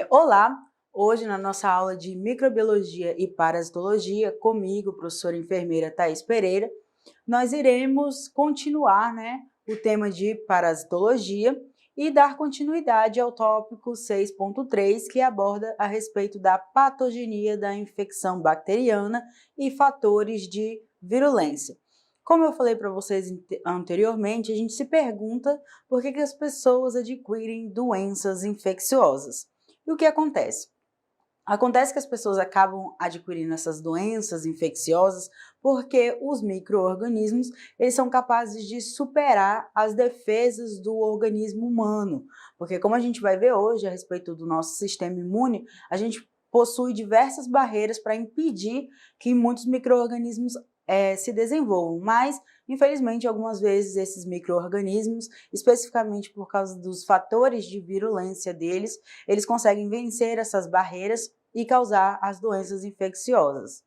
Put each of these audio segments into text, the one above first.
Olá! Hoje na nossa aula de microbiologia e parasitologia, comigo, professora enfermeira Thaís Pereira, nós iremos continuar, o tema de parasitologia e dar continuidade ao tópico 6.3, que aborda a respeito da patogenia da infecção bacteriana e fatores de virulência. Como eu falei para vocês anteriormente, a gente se pergunta por que as pessoas adquirem doenças infecciosas. E o que acontece? Acontece que as pessoas acabam adquirindo essas doenças infecciosas porque os micro-organismos eles são capazes de superar as defesas do organismo humano. Porque como a gente vai ver hoje a respeito do nosso sistema imune, a gente possui diversas barreiras para impedir que muitos micro-organismos se desenvolvam, mas infelizmente algumas vezes esses micro-organismos, especificamente por causa dos fatores de virulência deles, eles conseguem vencer essas barreiras e causar as doenças infecciosas.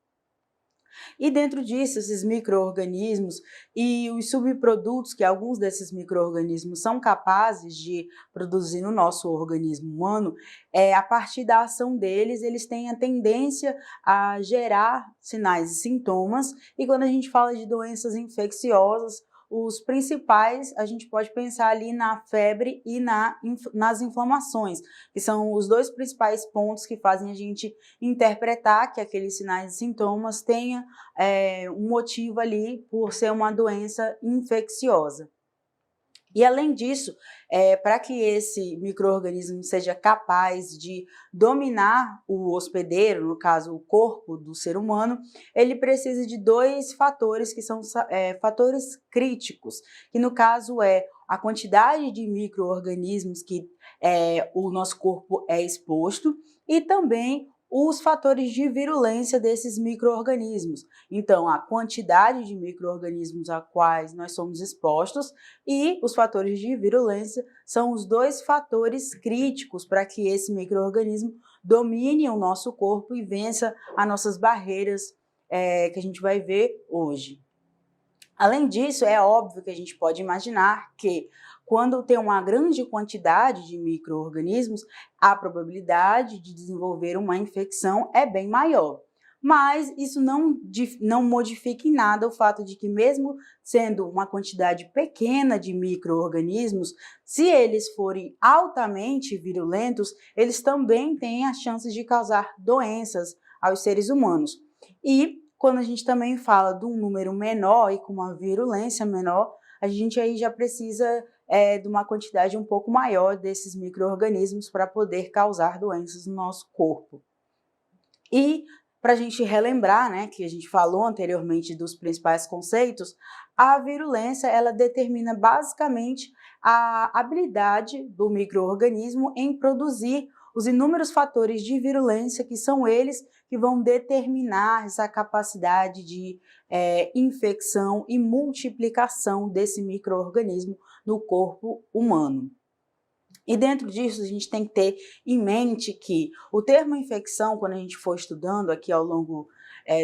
E dentro disso, esses micro-organismos e os subprodutos que alguns desses micro-organismos são capazes de produzir no nosso organismo humano, a partir da ação deles, eles têm a tendência a gerar sinais e sintomas, e quando a gente fala de doenças infecciosas, os principais, a gente pode pensar ali na febre e nas inflamações, que são os dois principais pontos que fazem a gente interpretar que aqueles sinais e sintomas tenham um motivo ali por ser uma doença infecciosa. E além disso, para que esse micro-organismo seja capaz de dominar o hospedeiro, no caso o corpo do ser humano, ele precisa de dois fatores que são fatores críticos, que no caso é a quantidade de micro-organismos que o nosso corpo é exposto e também os fatores de virulência desses micro-organismos. Então, a quantidade de micro-organismos a quais nós somos expostos e os fatores de virulência são os dois fatores críticos para que esse micro-organismo domine o nosso corpo e vença as nossas barreiras que a gente vai ver hoje. Além disso, é óbvio que a gente pode imaginar que quando tem uma grande quantidade de micro-organismos, a probabilidade de desenvolver uma infecção é bem maior. Mas isso não modifica em nada o fato de que mesmo sendo uma quantidade pequena de micro-organismos, se eles forem altamente virulentos, eles também têm as chances de causar doenças aos seres humanos. E quando a gente também fala de um número menor e com uma virulência menor, a gente aí já precisa de uma quantidade um pouco maior desses micro-organismos para poder causar doenças no nosso corpo. E para a gente relembrar, que a gente falou anteriormente dos principais conceitos, a virulência ela determina basicamente a habilidade do micro-organismo em produzir os inúmeros fatores de virulência que são eles que vão determinar essa capacidade de infecção e multiplicação desse micro-organismo no corpo humano. E dentro disso, a gente tem que ter em mente que o termo infecção, quando a gente for estudando aqui ao longo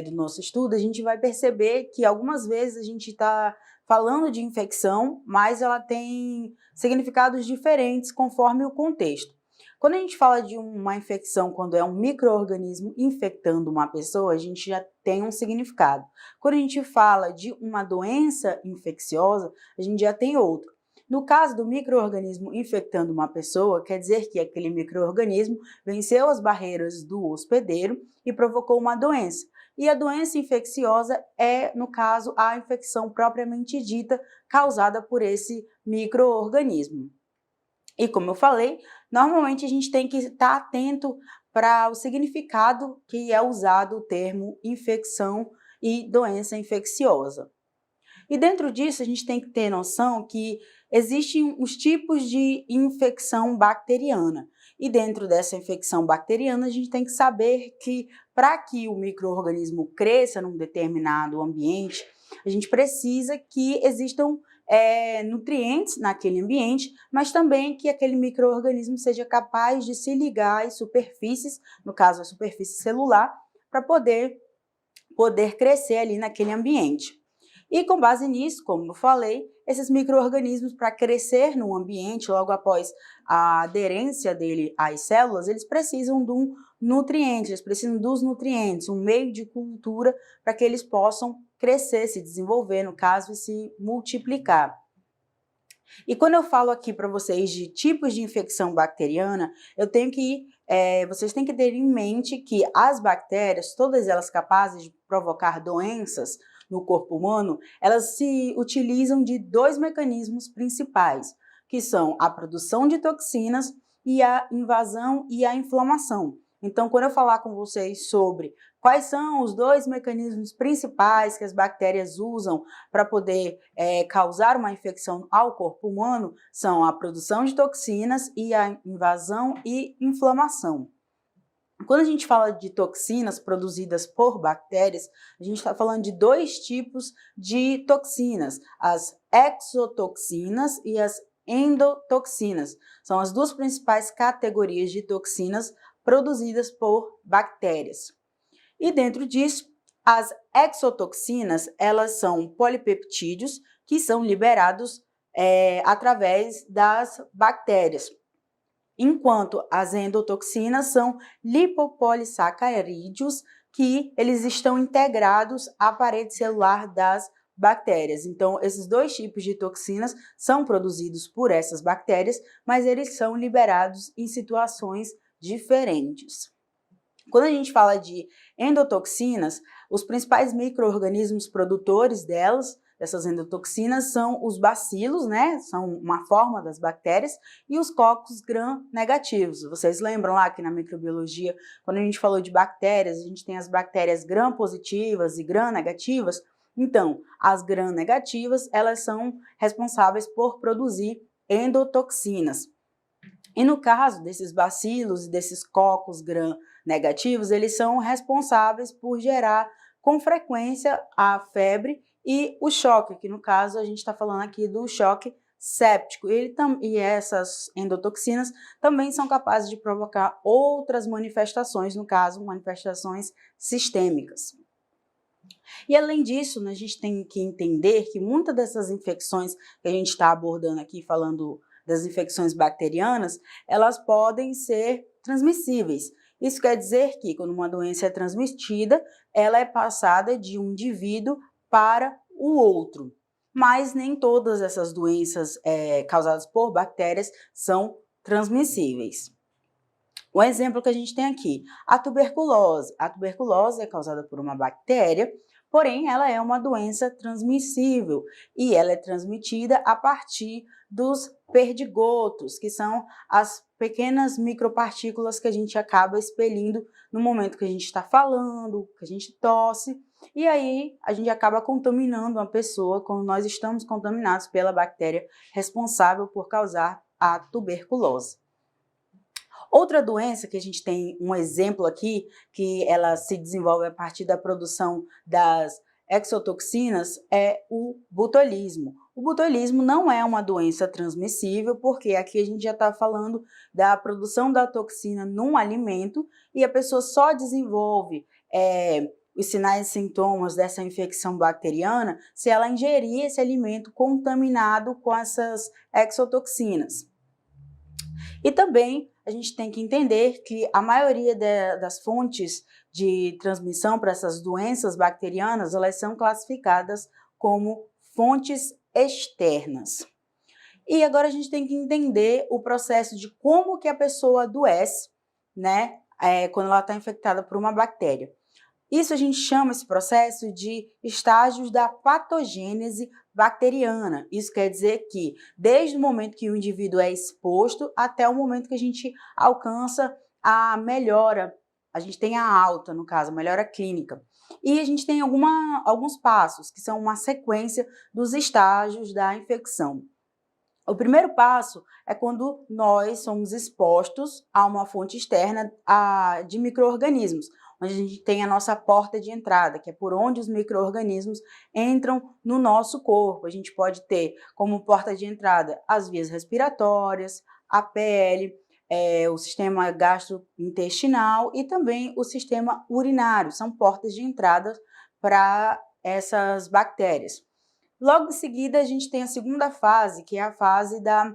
do nosso estudo, a gente vai perceber que algumas vezes a gente está falando de infecção, mas ela tem significados diferentes conforme o contexto. Quando a gente fala de uma infecção, quando é um micro-organismo infectando uma pessoa, a gente já tem um significado. Quando a gente fala de uma doença infecciosa, a gente já tem outro. No caso do micro-organismo infectando uma pessoa, quer dizer que aquele micro-organismo venceu as barreiras do hospedeiro e provocou uma doença. E a doença infecciosa é, no caso, a infecção propriamente dita causada por esse micro-organismo. E como eu falei, normalmente a gente tem que estar atento para o significado que é usado o termo infecção e doença infecciosa. E dentro disso a gente tem que ter noção que existem os tipos de infecção bacteriana. E dentro dessa infecção bacteriana a gente tem que saber que para que o micro-organismo cresça num determinado ambiente, a gente precisa que existam nutrientes naquele ambiente, mas também que aquele micro-organismo seja capaz de se ligar às superfícies, no caso a superfície celular, para poder crescer ali naquele ambiente. E com base nisso, como eu falei, esses micro-organismos, para crescer no ambiente, logo após a aderência dele às células, eles precisam de um nutriente, eles precisam dos nutrientes, um meio de cultura para que eles possam crescer, se desenvolver, no caso, e se multiplicar. E quando eu falo aqui para vocês de tipos de infecção bacteriana, eu tenho que vocês têm que ter em mente que as bactérias, todas elas capazes de provocar doenças no corpo humano, elas se utilizam de dois mecanismos principais, que são a produção de toxinas e a invasão e a inflamação. Então, quando eu falar com vocês sobre quais são os dois mecanismos principais que as bactérias usam para poder causar uma infecção ao corpo humano, são a produção de toxinas e a invasão e inflamação. Quando a gente fala de toxinas produzidas por bactérias, a gente está falando de dois tipos de toxinas, as exotoxinas e as endotoxinas. São as duas principais categorias de toxinas produzidas por bactérias. E dentro disso, as exotoxinas, elas são polipeptídeos que são liberados através das bactérias, enquanto as endotoxinas são lipopolissacarídeos, que eles estão integrados à parede celular das bactérias. Então, esses dois tipos de toxinas são produzidos por essas bactérias, mas eles são liberados em situações diferentes. Quando a gente fala de endotoxinas, os principais micro-organismos produtores dessas endotoxinas, são os bacilos, né? São uma forma das bactérias, e os cocos gram-negativos. Vocês lembram lá que na microbiologia, quando a gente falou de bactérias, a gente tem as bactérias gram-positivas e gram-negativas. Então, as gram-negativas, elas são responsáveis por produzir endotoxinas. E no caso desses bacilos e desses cocos gram-negativos, eles são responsáveis por gerar com frequência a febre e o choque, que no caso a gente está falando aqui do choque séptico. E essas endotoxinas também são capazes de provocar outras manifestações, no caso, manifestações sistêmicas. E além disso, né, a gente tem que entender que muitas dessas infecções que a gente está abordando aqui, falando das infecções bacterianas, elas podem ser transmissíveis. Isso quer dizer que, quando uma doença é transmitida, ela é passada de um indivíduo para o outro. Mas nem todas essas doenças causadas por bactérias são transmissíveis. O exemplo que a gente tem aqui, a tuberculose. A tuberculose é causada por uma bactéria, porém ela é uma doença transmissível e ela é transmitida a partir dos perdigotos, que são as pequenas micropartículas que a gente acaba expelindo no momento que a gente está falando, que a gente tosse, e aí a gente acaba contaminando uma pessoa quando nós estamos contaminados pela bactéria responsável por causar a tuberculose. Outra doença que a gente tem um exemplo aqui, que ela se desenvolve a partir da produção das exotoxinas, é o botulismo. O botulismo não é uma doença transmissível, porque aqui a gente já está falando da produção da toxina num alimento e a pessoa só desenvolve os sinais e sintomas dessa infecção bacteriana se ela ingerir esse alimento contaminado com essas exotoxinas. E também a gente tem que entender que a maioria das fontes de transmissão para essas doenças bacterianas, elas são classificadas como fontes externas. E agora a gente tem que entender o processo de como que a pessoa adoece, né, quando ela está infectada por uma bactéria. Isso a gente chama esse processo de estágios da patogênese bacteriana. Isso quer dizer que desde o momento que o indivíduo é exposto até o momento que a gente alcança a melhora, a gente tem a alta, no caso, a melhora clínica. E a gente tem alguns passos, que são uma sequência dos estágios da infecção. O primeiro passo é quando nós somos expostos a uma fonte externa de micro-organismos, onde a gente tem a nossa porta de entrada, que é por onde os micro-organismos entram no nosso corpo. A gente pode ter como porta de entrada as vias respiratórias, a pele, o sistema gastrointestinal e também o sistema urinário. São portas de entrada para essas bactérias. Logo em seguida, a gente tem a segunda fase, que é a fase da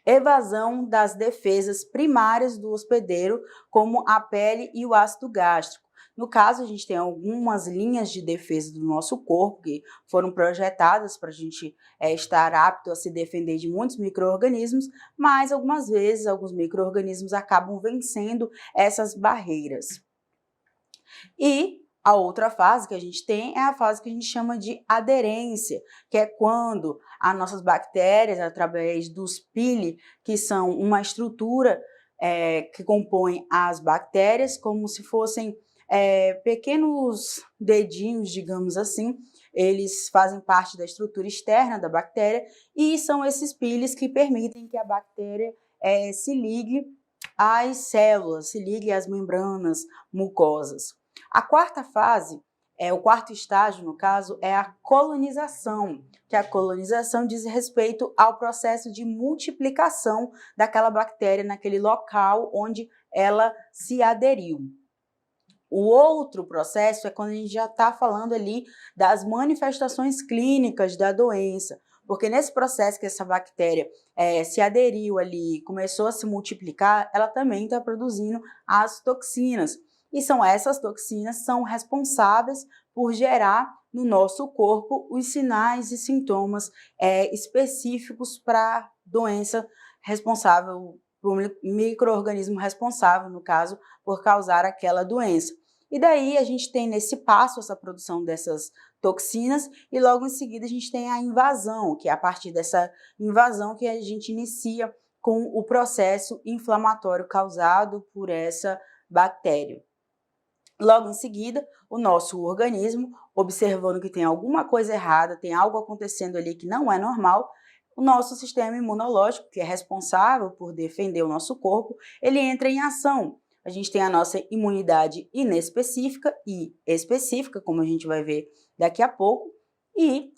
evasão das defesas primárias do hospedeiro, como a pele e o ácido gástrico. No caso, a gente tem algumas linhas de defesa do nosso corpo que foram projetadas para a gente estar apto a se defender de muitos micro-organismos, mas algumas vezes alguns micro-organismos acabam vencendo essas barreiras. E a outra fase que a gente tem é a fase que a gente chama de aderência, que é quando as nossas bactérias, através dos pili, que são uma estrutura que compõe as bactérias, como se fossem pequenos dedinhos, digamos assim, eles fazem parte da estrutura externa da bactéria e são esses pilis que permitem que a bactéria se ligue às células, se ligue às membranas mucosas. A quarta fase, o quarto estágio, no caso, é a colonização, que a colonização diz respeito ao processo de multiplicação daquela bactéria naquele local onde ela se aderiu. O outro processo é quando a gente já está falando ali das manifestações clínicas da doença, porque nesse processo que essa bactéria se aderiu ali, começou a se multiplicar, ela também está produzindo as toxinas. E são essas toxinas que são responsáveis por gerar no nosso corpo os sinais e sintomas específicos para a doença responsável, para o micro-organismo responsável, no caso, por causar aquela doença. E daí a gente tem nesse passo essa produção dessas toxinas e logo em seguida a gente tem a invasão, que é a partir dessa invasão que a gente inicia com o processo inflamatório causado por essa bactéria. Logo em seguida, o nosso organismo, observando que tem alguma coisa errada, tem algo acontecendo ali que não é normal, o nosso sistema imunológico, que é responsável por defender o nosso corpo, ele entra em ação. A gente tem a nossa imunidade inespecífica e específica, como a gente vai ver daqui a pouco, e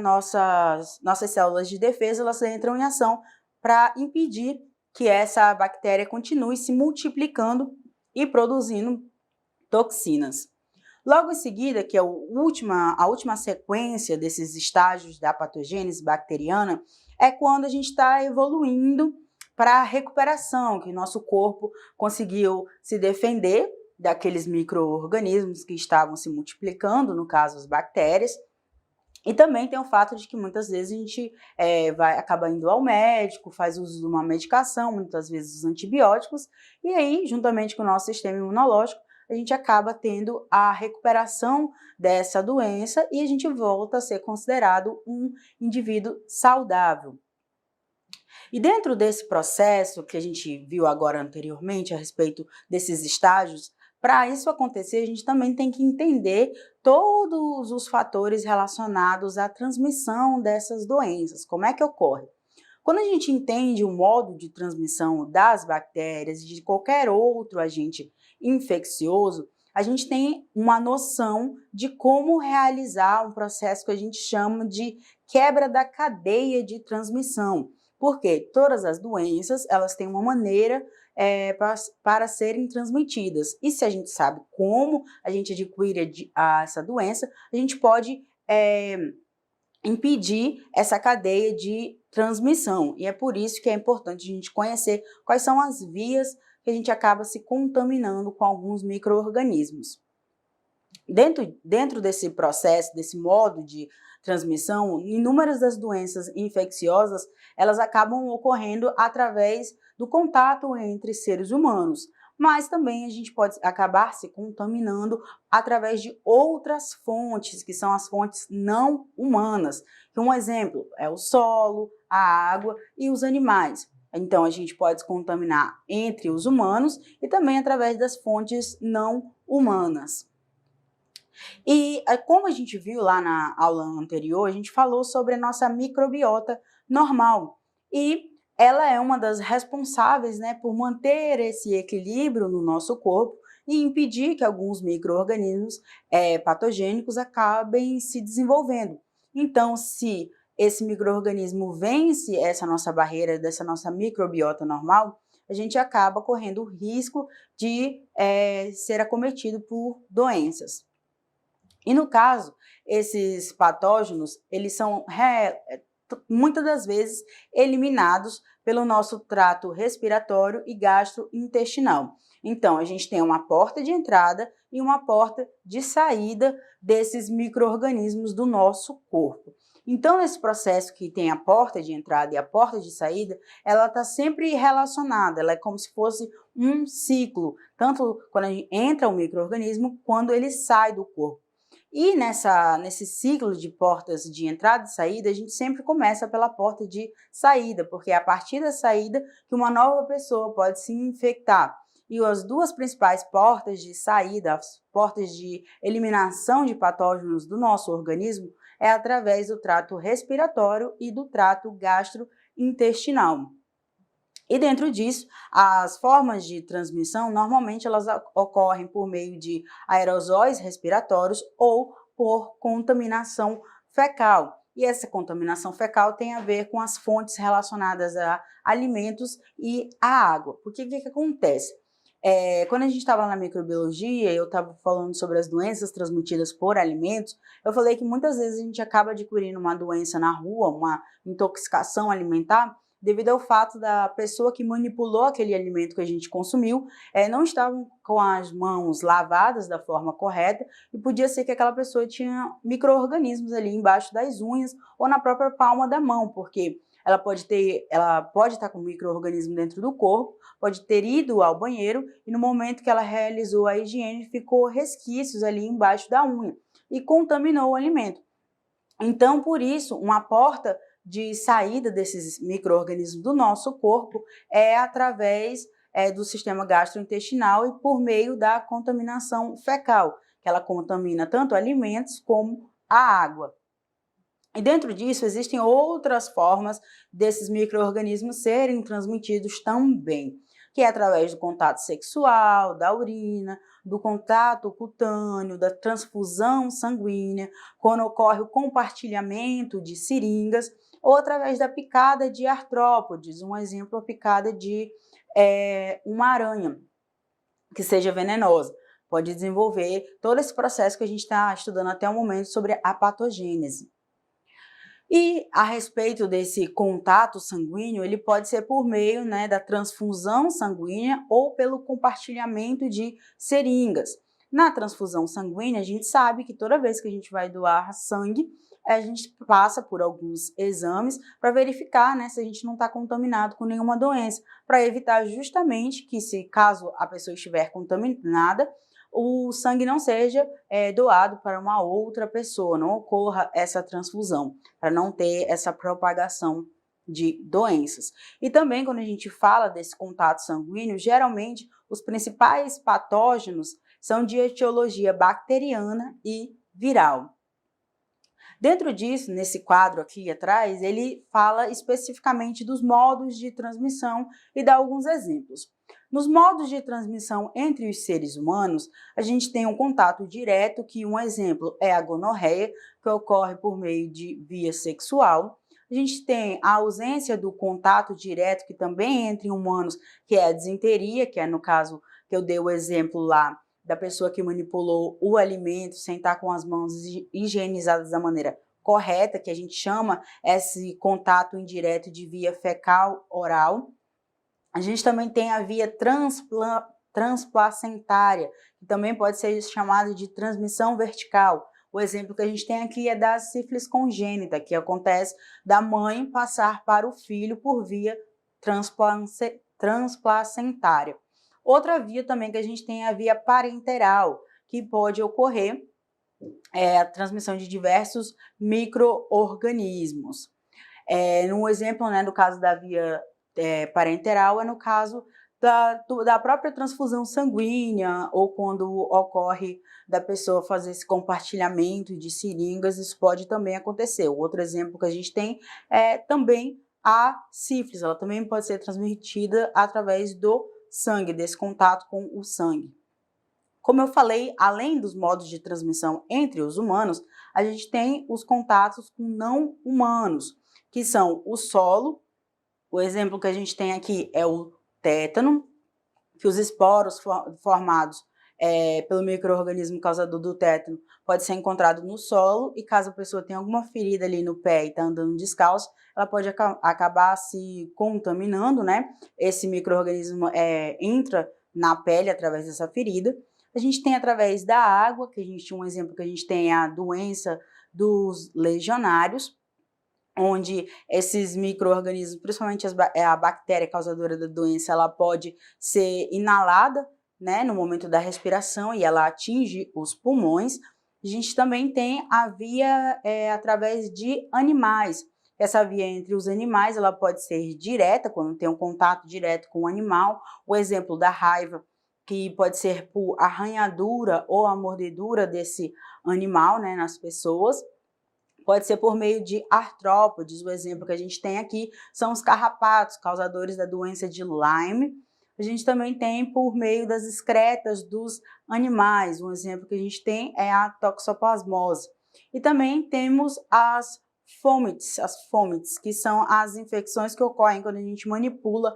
nossas células de defesa, elas entram em ação para impedir que essa bactéria continue se multiplicando e produzindo toxinas. Logo em seguida, que é a última sequência desses estágios da patogênese bacteriana, é quando a gente está evoluindo para a recuperação, que nosso corpo conseguiu se defender daqueles micro-organismos que estavam se multiplicando, no caso as bactérias. E também tem o fato de que muitas vezes a gente vai acabar indo ao médico, faz uso de uma medicação, muitas vezes os antibióticos, e aí, juntamente com o nosso sistema imunológico, a gente acaba tendo a recuperação dessa doença e a gente volta a ser considerado um indivíduo saudável. E dentro desse processo que a gente viu agora anteriormente a respeito desses estágios, para isso acontecer, a gente também tem que entender todos os fatores relacionados à transmissão dessas doenças. Como é que ocorre? Quando a gente entende o modo de transmissão das bactérias e de qualquer outro agente infeccioso, a gente tem uma noção de como realizar um processo que a gente chama de quebra da cadeia de transmissão. Porque todas as doenças, elas têm uma maneira para serem transmitidas. E se a gente sabe como a gente adquire essa doença, a gente pode impedir essa cadeia de transmissão. E é por isso que é importante a gente conhecer quais são as vias que a gente acaba se contaminando com alguns micro-organismos. Dentro desse processo, desse modo de transmissão, inúmeras das doenças infecciosas, elas acabam ocorrendo através do contato entre seres humanos, mas também a gente pode acabar se contaminando através de outras fontes, que são as fontes não humanas. Um exemplo é o solo, a água e os animais. Então, a gente pode se contaminar entre os humanos e também através das fontes não humanas. E como a gente viu lá na aula anterior, a gente falou sobre a nossa microbiota normal. E ela é uma das responsáveis, né, por manter esse equilíbrio no nosso corpo e impedir que alguns micro-organismos patogênicos acabem se desenvolvendo. Então, se esse micro-organismo vence essa nossa barreira, dessa nossa microbiota normal, a gente acaba correndo o risco de ser acometido por doenças. E no caso, esses patógenos, eles são muitas das vezes eliminados pelo nosso trato respiratório e gastrointestinal. Então, a gente tem uma porta de entrada e uma porta de saída desses micro-organismos do nosso corpo. Então, nesse processo que tem a porta de entrada e a porta de saída, ela está sempre relacionada, ela é como se fosse um ciclo, tanto quando a gente entra o micro-organismo, quando ele sai do corpo. E nesse ciclo de portas de entrada e saída, a gente sempre começa pela porta de saída, porque é a partir da saída que uma nova pessoa pode se infectar. E as duas principais portas de saída, as portas de eliminação de patógenos do nosso organismo, é através do trato respiratório e do trato gastrointestinal. E dentro disso, as formas de transmissão, normalmente elas ocorrem por meio de aerosóis respiratórios ou por contaminação fecal. E essa contaminação fecal tem a ver com as fontes relacionadas a alimentos e a água. Porque o que acontece? Quando a gente estava na microbiologia, eu estava falando sobre as doenças transmitidas por alimentos, eu falei que muitas vezes a gente acaba adquirindo uma doença na rua, uma intoxicação alimentar, devido ao fato da pessoa que manipulou aquele alimento que a gente consumiu não estavam com as mãos lavadas da forma correta e podia ser que aquela pessoa tinha micro-organismos ali embaixo das unhas ou na própria palma da mão, porque ela pode estar com micro-organismo dentro do corpo, pode ter ido ao banheiro e no momento que ela realizou a higiene ficou resquícios ali embaixo da unha e contaminou o alimento. Então, por isso, uma porta de saída desses micro-organismos do nosso corpo é através do sistema gastrointestinal e por meio da contaminação fecal, que ela contamina tanto alimentos como a água. E dentro disso existem outras formas desses micro-organismos serem transmitidos também, que é através do contato sexual, da urina, do contato cutâneo, da transfusão sanguínea, quando ocorre o compartilhamento de seringas, ou através da picada de artrópodes, um exemplo, a picada de uma aranha, que seja venenosa. Pode desenvolver todo esse processo que a gente está estudando até o momento sobre a patogênese. E a respeito desse contato sanguíneo, ele pode ser por meio da transfusão sanguínea ou pelo compartilhamento de seringas. Na transfusão sanguínea, a gente sabe que toda vez que a gente vai doar sangue, a gente passa por alguns exames para verificar se a gente não está contaminado com nenhuma doença, para evitar justamente que, caso a pessoa estiver contaminada, o sangue não seja doado para uma outra pessoa, não ocorra essa transfusão, para não ter essa propagação de doenças. E também, quando a gente fala desse contato sanguíneo, geralmente os principais patógenos são de etiologia bacteriana e viral. Dentro disso, nesse quadro aqui atrás, ele fala especificamente dos modos de transmissão e dá alguns exemplos. Nos modos de transmissão entre os seres humanos, a gente tem um contato direto, que um exemplo é a gonorreia, que ocorre por meio de via sexual. A gente tem a ausência do contato direto, que também é entre humanos, que é a disenteria, que é no caso que eu dei o exemplo lá, da pessoa que manipulou o alimento sem estar com as mãos higienizadas da maneira correta, que a gente chama esse contato indireto de via fecal-oral. A gente também tem a via transplacentária, que também pode ser chamada de transmissão vertical. O exemplo que a gente tem aqui é da sífilis congênita, que acontece da mãe passar para o filho por via transplacentária. Outra via também que a gente tem é a via parenteral, que pode ocorrer a transmissão de diversos micro-organismos. No exemplo, no caso da via parenteral, é no caso da própria transfusão sanguínea, ou quando ocorre da pessoa fazer esse compartilhamento de seringas, isso pode também acontecer. O outro exemplo que a gente tem é também a sífilis, ela também pode ser transmitida através do sangue, desse contato com o sangue. Como eu falei, além dos modos de transmissão entre os humanos, a gente tem os contatos com não humanos, que são o solo. O exemplo que a gente tem aqui é o tétano, que os esporos formados pelo micro-organismo causador do tétano pode ser encontrado no solo, e caso a pessoa tenha alguma ferida ali no pé e está andando descalço, ela pode acabar se contaminando, né? Esse micro-organismo entra na pele através dessa ferida. A gente tem através da água, que a gente, um exemplo que a gente tem é a doença dos legionários, onde esses micro-organismos, principalmente a bactéria causadora da doença, ela pode ser inalada, né, no momento da respiração, e ela atinge os pulmões. A gente também tem a via através de animais. Essa via entre os animais, ela pode ser direta, quando tem um contato direto com o animal. O exemplo da raiva, que pode ser por arranhadura ou a mordedura desse animal, né, nas pessoas. Pode ser por meio de artrópodes. O exemplo que a gente tem aqui são os carrapatos, causadores da doença de Lyme. A gente também tem por meio das excretas dos animais. Um exemplo que a gente tem é a toxoplasmose. E também temos as fomites, que são as infecções que ocorrem quando a gente manipula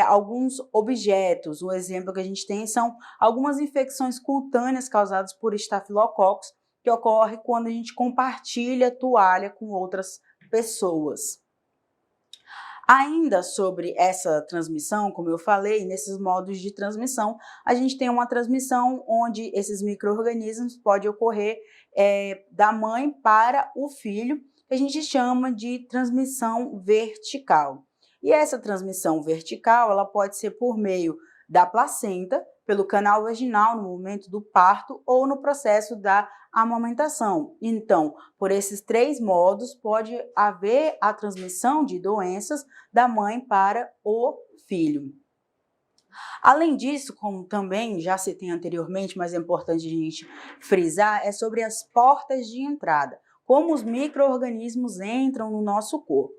alguns objetos. Um exemplo que a gente tem são algumas infecções cutâneas causadas por estafilococos, que ocorre quando a gente compartilha toalha com outras pessoas. Ainda sobre essa transmissão, como eu falei, nesses modos de transmissão, a gente tem uma transmissão onde esses micro-organismos podem ocorrer da mãe para o filho, que a gente chama de transmissão vertical. E essa transmissão vertical, ela pode ser por meio da placenta, pelo canal vaginal no momento do parto ou no processo da amamentação. Então, por esses 3 modos, pode haver a transmissão de doenças da mãe para o filho. Além disso, como também já citei anteriormente, mas é importante a gente frisar, é sobre as portas de entrada, como os micro-organismos entram no nosso corpo.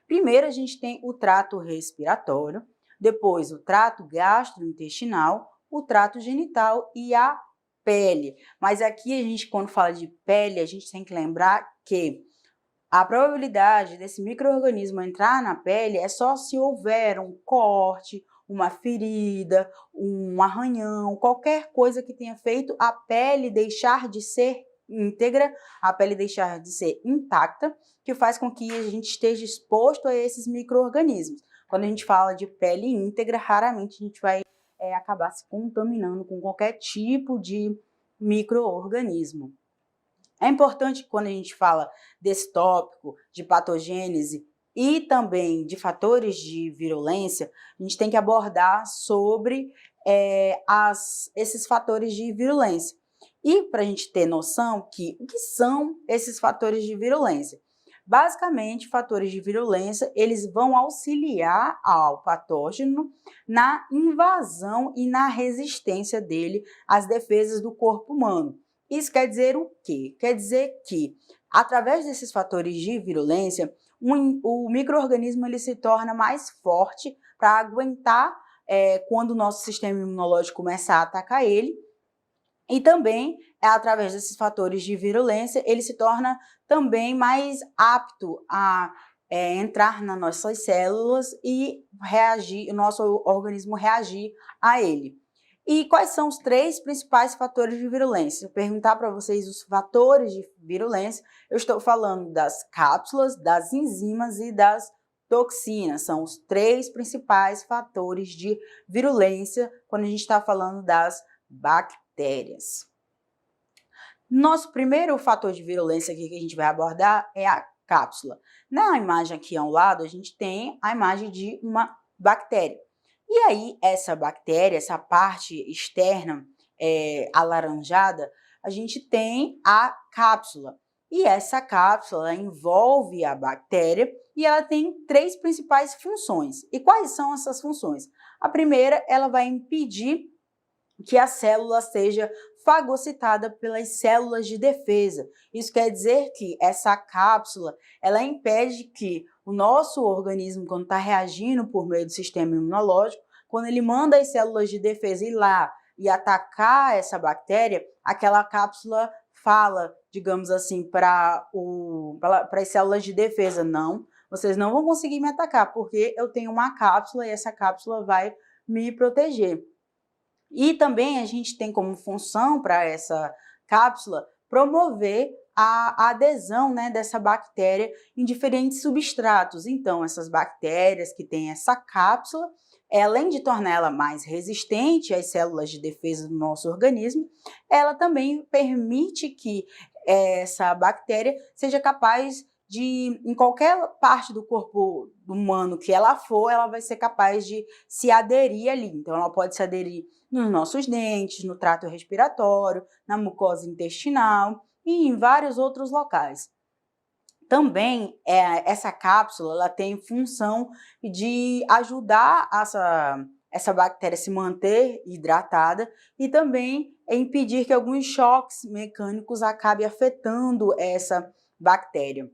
Primeiro, a gente tem o trato respiratório, depois o trato gastrointestinal, o trato genital e a pele. Mas aqui a gente, quando fala de pele, a gente tem que lembrar que a probabilidade desse micro-organismo entrar na pele é só se houver um corte, uma ferida, um arranhão, qualquer coisa que tenha feito a pele deixar de ser íntegra, a pele deixar de ser intacta, que faz com que a gente esteja exposto a esses micro-organismos. Quando a gente fala de pele íntegra, raramente a gente vai acabar se contaminando com qualquer tipo de micro-organismo. É importante, quando a gente fala desse tópico de patogênese e também de fatores de virulência, a gente tem que abordar sobre esses fatores de virulência. E para a gente ter noção o que são esses fatores de virulência? Basicamente, fatores de virulência, eles vão auxiliar ao patógeno na invasão e na resistência dele às defesas do corpo humano. Isso quer dizer o quê? Quer dizer que, através desses fatores de virulência, o micro-organismo ele se torna mais forte para aguentar quando o nosso sistema imunológico começa a atacar ele. E também, através desses fatores de virulência, ele se torna também mais apto a entrar nas nossas células e reagir, o nosso organismo reagir a ele. E quais são os 3 principais fatores de virulência? Se eu perguntar para vocês os fatores de virulência, eu estou falando das cápsulas, das enzimas e das toxinas. São os 3 principais fatores de virulência quando a gente está falando das bactérias. Nosso primeiro fator de virulência aqui que a gente vai abordar é a cápsula. Na imagem aqui ao lado, a gente tem a imagem de uma bactéria. E aí, essa bactéria, essa parte externa alaranjada, a gente tem a cápsula. E essa cápsula envolve a bactéria e ela tem 3 principais funções. E quais são essas funções? A primeira, ela vai impedir que a célula seja fagocitada pelas células de defesa. Isso quer dizer que essa cápsula, ela impede que o nosso organismo, quando está reagindo por meio do sistema imunológico, quando ele manda as células de defesa ir lá e atacar essa bactéria, aquela cápsula fala, digamos assim, para as células de defesa: não, vocês não vão conseguir me atacar, porque eu tenho uma cápsula e essa cápsula vai me proteger. E também a gente tem como função para essa cápsula promover a adesão, né, dessa bactéria em diferentes substratos. Então, essas bactérias que têm essa cápsula, além de tornar ela mais resistente às células de defesa do nosso organismo, ela também permite que essa bactéria seja capaz de, em qualquer parte do corpo humano que ela for, ela vai ser capaz de se aderir ali. Então, ela pode se aderir nos nossos dentes, no trato respiratório, na mucosa intestinal e em vários outros locais. Também, essa cápsula ela tem função de ajudar essa bactéria a se manter hidratada e também impedir que alguns choques mecânicos acabem afetando essa bactéria.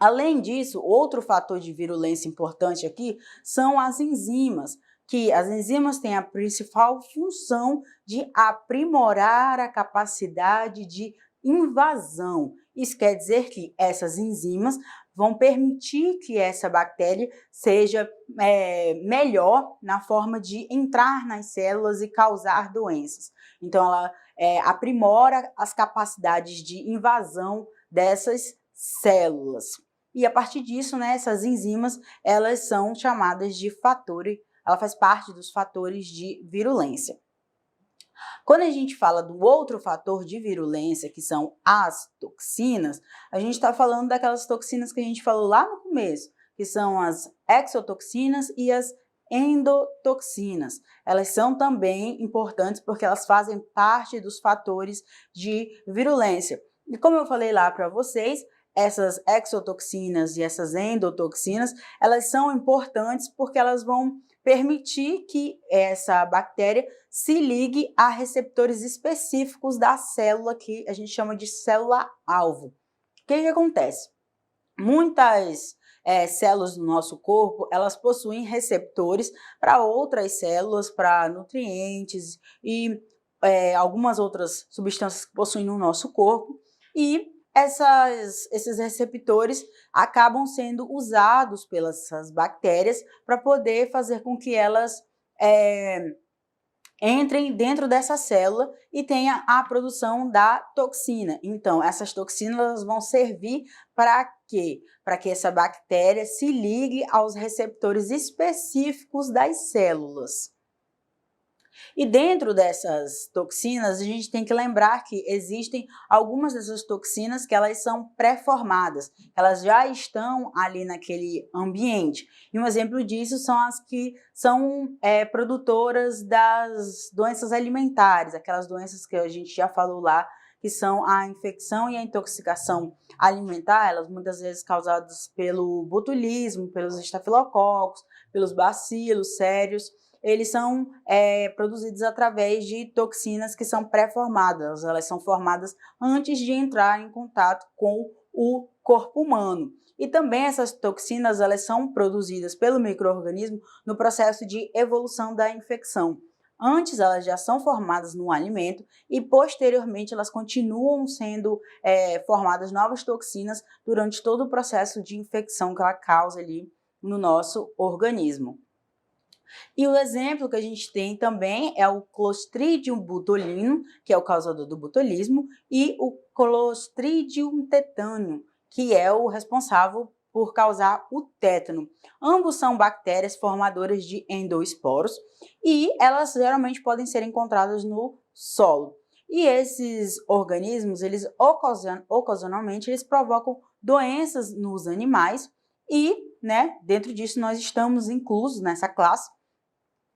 Além disso, outro fator de virulência importante aqui são as enzimas, que as enzimas têm a principal função de aprimorar a capacidade de invasão. Isso quer dizer que essas enzimas vão permitir que essa bactéria seja melhor na forma de entrar nas células e causar doenças. Então, ela aprimora as capacidades de invasão dessas células. E a partir disso, né, essas enzimas, elas são chamadas de fatores, ela faz parte dos fatores de virulência. Quando a gente fala do outro fator de virulência, que são as toxinas, a gente está falando daquelas toxinas que a gente falou lá no começo, que são as exotoxinas e as endotoxinas. Elas são também importantes porque elas fazem parte dos fatores de virulência. E como eu falei lá para vocês, essas exotoxinas e essas endotoxinas, elas são importantes porque elas vão permitir que essa bactéria se ligue a receptores específicos da célula que a gente chama de célula-alvo. O que acontece? Muitas células do nosso corpo, elas possuem receptores para outras células, para nutrientes e algumas outras substâncias que possuem no nosso corpo, e esses receptores acabam sendo usados pelas bactérias para poder fazer com que elas entrem dentro dessa célula e tenha a produção da toxina. Então, essas toxinas vão servir para quê? Para que essa bactéria se ligue aos receptores específicos das células. E dentro dessas toxinas, a gente tem que lembrar que existem algumas dessas toxinas que elas são pré-formadas, elas já estão ali naquele ambiente. E um exemplo disso são as que são produtoras das doenças alimentares, aquelas doenças que a gente já falou lá, que são a infecção e a intoxicação alimentar, elas muitas vezes causadas pelo botulismo, pelos estafilococos, pelos bacilos sérios. Eles são produzidos através de toxinas que são pré-formadas, elas são formadas antes de entrar em contato com o corpo humano. E também essas toxinas, elas são produzidas pelo micro-organismo no processo de evolução da infecção. Antes elas já são formadas no alimento e posteriormente elas continuam sendo formadas novas toxinas durante todo o processo de infecção que ela causa ali no nosso organismo. E o exemplo que a gente tem também é o Clostridium botulinum, que é o causador do botulismo, e o Clostridium tetanium, que é o responsável por causar o tétano. Ambos são bactérias formadoras de endoesporos e elas geralmente podem ser encontradas no solo. E esses organismos, eles ocasionalmente, eles provocam doenças nos animais e, né, dentro disso nós estamos inclusos nessa classe.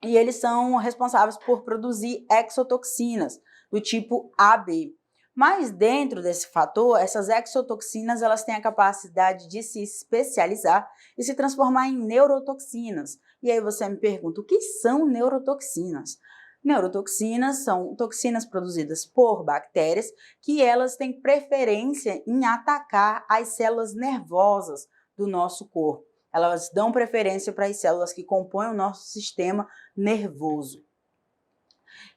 E eles são responsáveis por produzir exotoxinas do tipo AB. Mas dentro desse fator, essas exotoxinas elas têm a capacidade de se especializar e se transformar em neurotoxinas. E aí você me pergunta, o que são neurotoxinas? Neurotoxinas são toxinas produzidas por bactérias que elas têm preferência em atacar as células nervosas do nosso corpo. Elas dão preferência para as células que compõem o nosso sistema nervoso.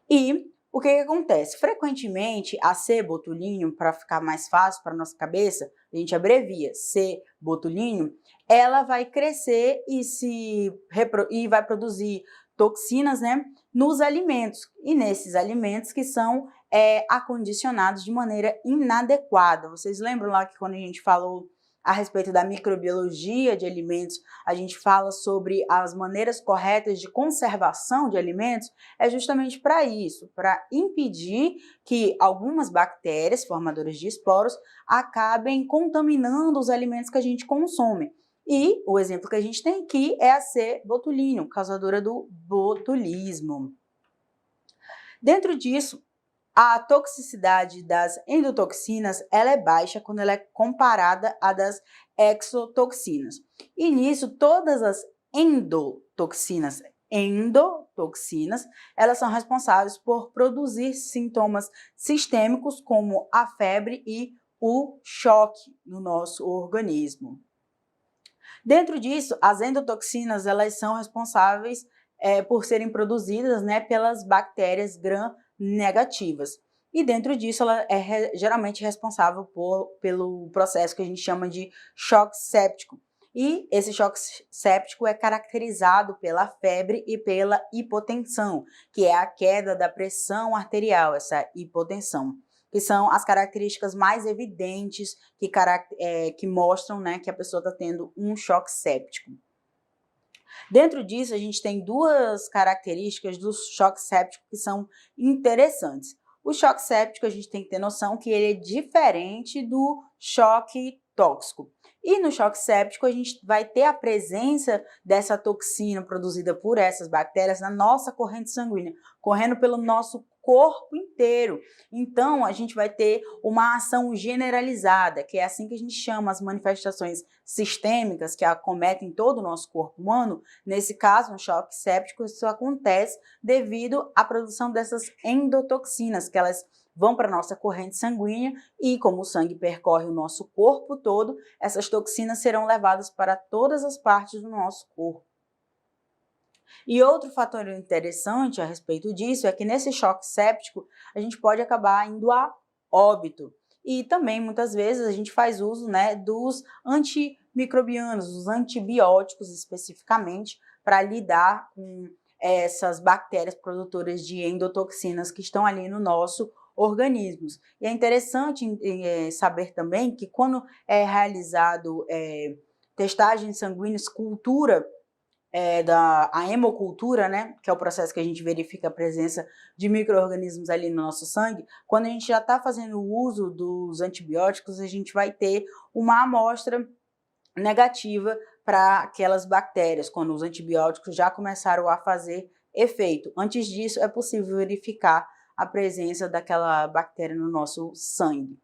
E o que acontece? Frequentemente, a C. botulinum, para ficar mais fácil para a nossa cabeça, a gente abrevia C. botulinum, ela vai crescer e vai produzir toxinas, né, nos alimentos, e nesses alimentos que são acondicionados de maneira inadequada. Vocês lembram lá que quando a gente falou a respeito da microbiologia de alimentos, a gente fala sobre as maneiras corretas de conservação de alimentos? É justamente para isso, para impedir que algumas bactérias formadoras de esporos acabem contaminando os alimentos que a gente consome. E o exemplo que a gente tem aqui é a C. botulinum, causadora do botulismo. Dentro disso, a toxicidade das endotoxinas ela é baixa quando ela é comparada à das exotoxinas. E nisso, todas as endotoxinas, elas são responsáveis por produzir sintomas sistêmicos como a febre e o choque no nosso organismo. Dentro disso, as endotoxinas elas são responsáveis por serem produzidas, né, pelas bactérias gram-negativas. E dentro disso, ela é geralmente responsável pelo processo que a gente chama de choque séptico. E esse choque séptico é caracterizado pela febre e pela hipotensão, que é a queda da pressão arterial, essa hipotensão, que são as características mais evidentes que mostram, né, que a pessoa está tendo um choque séptico. Dentro disso, a gente tem duas características do choque séptico que são interessantes. O choque séptico, a gente tem que ter noção que ele é diferente do choque tóxico. E no choque séptico, a gente vai ter a presença dessa toxina produzida por essas bactérias na nossa corrente sanguínea, correndo pelo nosso corpo inteiro. Então, a gente vai ter uma ação generalizada, que é assim que a gente chama as manifestações sistêmicas que acometem todo o nosso corpo humano. Nesse caso, no choque séptico, isso acontece devido à produção dessas endotoxinas, que elas vão para a nossa corrente sanguínea e, como o sangue percorre o nosso corpo todo, essas toxinas serão levadas para todas as partes do nosso corpo. E outro fator interessante a respeito disso é que nesse choque séptico a gente pode acabar indo a óbito. E também muitas vezes a gente faz uso, né, dos antimicrobianos, dos antibióticos especificamente, para lidar com essas bactérias produtoras de endotoxinas que estão ali no nosso organismo. E é interessante saber também que quando é realizado testagem sanguínea, cultura, a hemocultura, né, que é o processo que a gente verifica a presença de micro-organismos ali no nosso sangue, quando a gente já está fazendo o uso dos antibióticos, a gente vai ter uma amostra negativa para aquelas bactérias, quando os antibióticos já começaram a fazer efeito. Antes disso, é possível verificar a presença daquela bactéria no nosso sangue.